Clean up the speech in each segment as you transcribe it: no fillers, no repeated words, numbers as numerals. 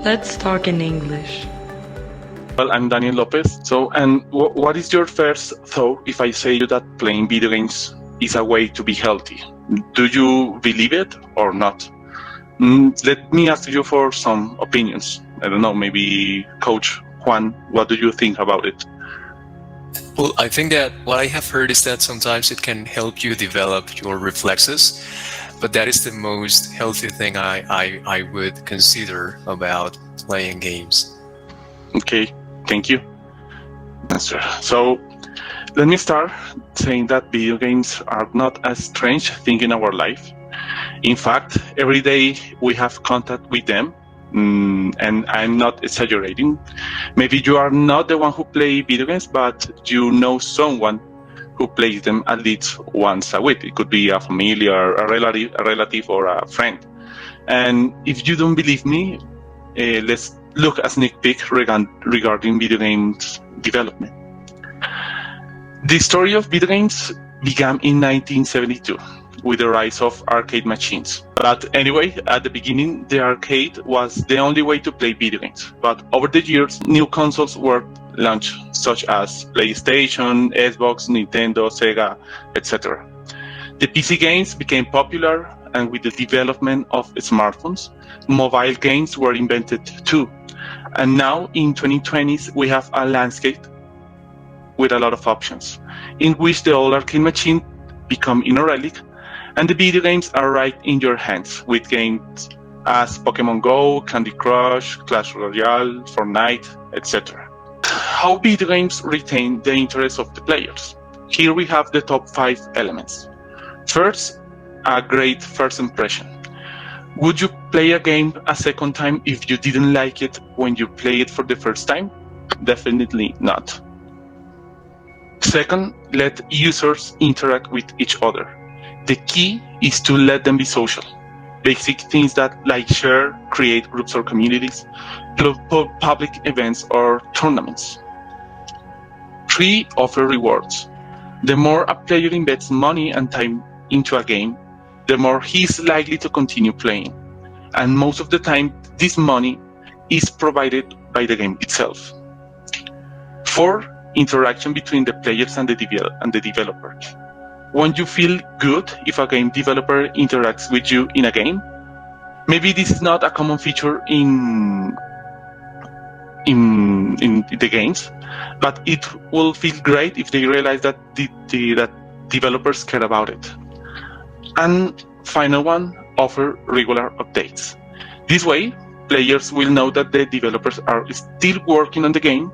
Let's talk in English. Well, I'm Daniel Lopez. So, and what is your first thought if I say you that playing video games is a way to be healthy? Do you believe it or not? Let me ask you for some opinions. I don't know, maybe Coach Juan, what do you think about it? Well, I think that what I have heard is that sometimes it can help you develop your reflexes, but that is the most healthy thing I would consider about playing games. Okay, thank you. Answer. So let me start saying that video games are not a strange thing in our life. In fact, every day we have contact with them, and I'm not exaggerating. Maybe you are not the one who plays video games, but you know someone who plays them at least once a week. It could be a familiar, a relative or a friend. And if you don't believe me, let's look at a sneak peek regarding video games development. The story of video games began in 1972 with the rise of arcade machines. But anyway, at the beginning, the arcade was the only way to play video games. But over the years, new consoles were launched, such as PlayStation, Xbox, Nintendo, Sega, etc. The PC games became popular, and with the development of smartphones, mobile games were invented too. And now, in 2020s, we have a landscape with a lot of options, in which the old arcade machine become in a relic, and the video games are right in your hands, with games as Pokemon Go, Candy Crush, Clash Royale, Fortnite, etc. How video games retain the interest of the players? Here we have the top 5 elements. First, a great first impression. Would you play a game a second time if you didn't like it when you play it for the first time? Definitely not. Second, let users interact with each other. The key is to let them be social. Basic things that like share, create groups or communities, public events or tournaments. 3, offer rewards. The more a player invests money and time into a game, the more he is likely to continue playing. And most of the time, this money is provided by the game itself. 4, interaction between the players and the developer. Won't you feel good if a game developer interacts with you in a game? Maybe this is not a common feature in the games, but it will feel great if they realize that that developers care about it. And final one, offer regular updates. This way, players will know that the developers are still working on the game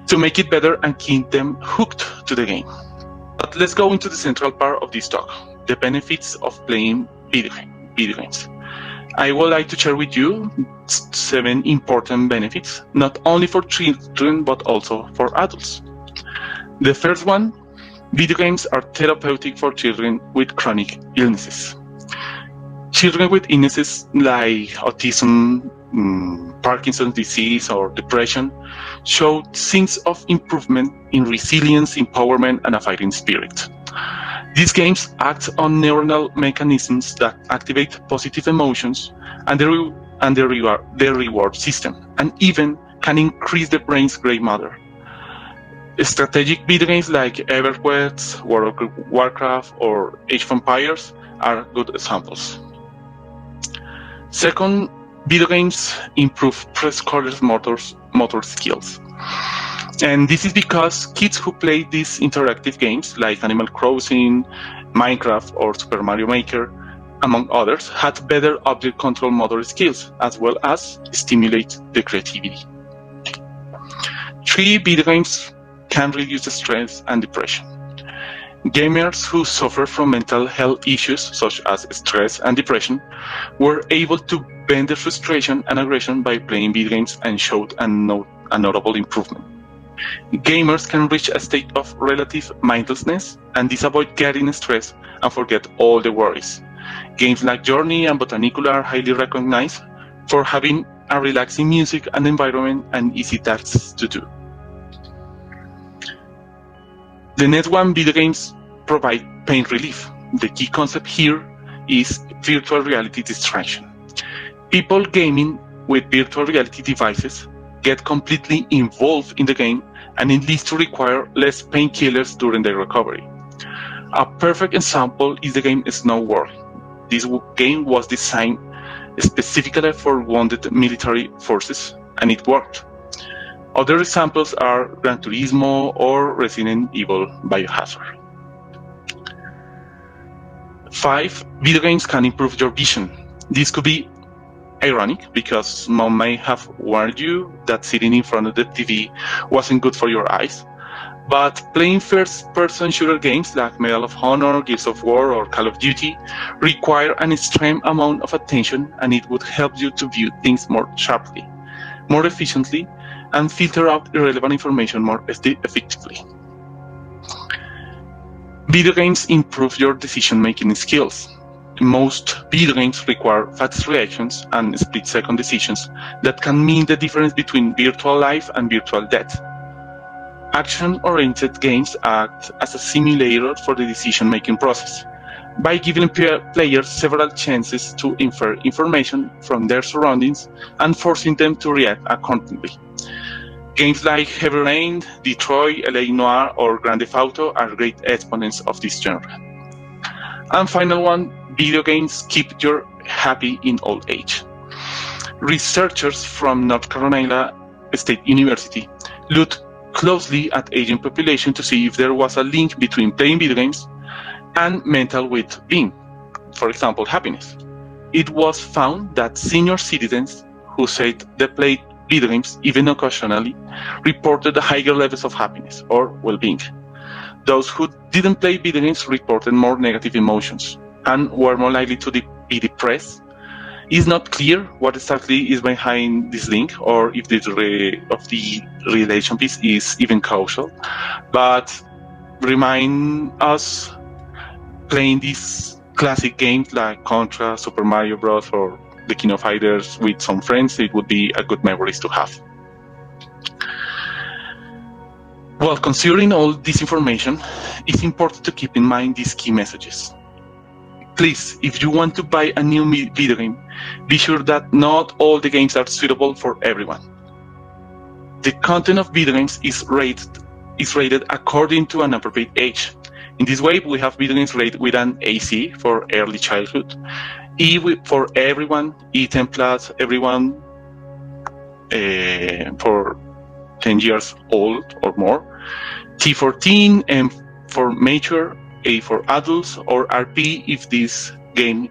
to make it better and keep them hooked to the game. But let's go into the central part of this talk, the benefits of playing video games. I would like to share with you 7 important benefits, not only for children, but also for adults. The first one, video games are therapeutic for children with chronic illnesses. Children with illnesses like autism, Parkinson's disease, or depression show signs of improvement in resilience, empowerment, and a fighting spirit. These games act on neuronal mechanisms that activate positive emotions and the reward system, and even can increase the brain's gray matter. Strategic video games like EverQuest, World of Warcraft, or Age of Empires are good examples. Second, video games improve preschoolers' motor skills. And this is because kids who play these interactive games like Animal Crossing, Minecraft, or Super Mario Maker, among others, had better object control motor skills, as well as stimulate the creativity. 3, video games can reduce stress and depression. Gamers who suffer from mental health issues such as stress and depression were able to bend their frustration and aggression by playing video games and showed a notable improvement. Gamers can reach a state of relative mindlessness, and this avoids getting stressed and forget all the worries. Games like Journey and Botanical are highly recognized for having a relaxing music and environment and easy tasks to do. The next one, video games provide pain relief. The key concept here is virtual reality distraction. People gaming with virtual reality devices get completely involved in the game, and it leads to require less painkillers during their recovery. A perfect example is the game Snow World. This game was designed specifically for wounded military forces, and it worked. Other examples are Gran Turismo or Resident Evil Biohazard. 5. Video games can improve your vision. This could be ironic because mom may have warned you that sitting in front of the TV wasn't good for your eyes, but playing first-person shooter games like Medal of Honor, Gears of War, or Call of Duty require an extreme amount of attention, and it would help you to view things more sharply, more efficiently, and filter out irrelevant information more effectively. Video games improve your decision-making skills. Most video games require fast reactions and split-second decisions that can mean the difference between virtual life and virtual death. Action-oriented games act as a simulator for the decision-making process by giving players several chances to infer information from their surroundings and forcing them to react accordingly. Games like Heavy Rain, Detroit, LA Noire, or Grand Theft Auto are great exponents of this genre. And final one, video games keep you happy in old age. Researchers from North Carolina State University looked closely at aging population to see if there was a link between playing video games and mental well-being, for example, happiness. It was found that senior citizens who said they played video games, even occasionally, reported higher levels of happiness or well-being. Those who didn't play video games reported more negative emotions and were more likely to be depressed. It's not clear what exactly is behind this link or if the relationship is even causal, but remind us playing these classic games like Contra, Super Mario Bros. Or the King of Fighters with some friends, it would be a good memories to have. Well, considering all this information, it's important to keep in mind these key messages. Please, if you want to buy a new video game, be sure that not all the games are suitable for everyone. The content of video games is rated according to an appropriate age. In this way, we have video games rated with an AC for early childhood, E for everyone, E10 plus everyone for 10 years old or more, T for teen, M for mature, A for adults, or RP if this game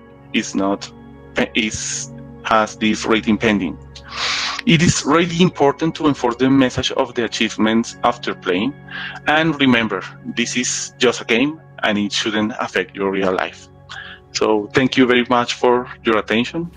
has this rating pending. It is really important to enforce the message of the achievements after playing, and remember, this is just a game and it shouldn't affect your real life. So thank you very much for your attention.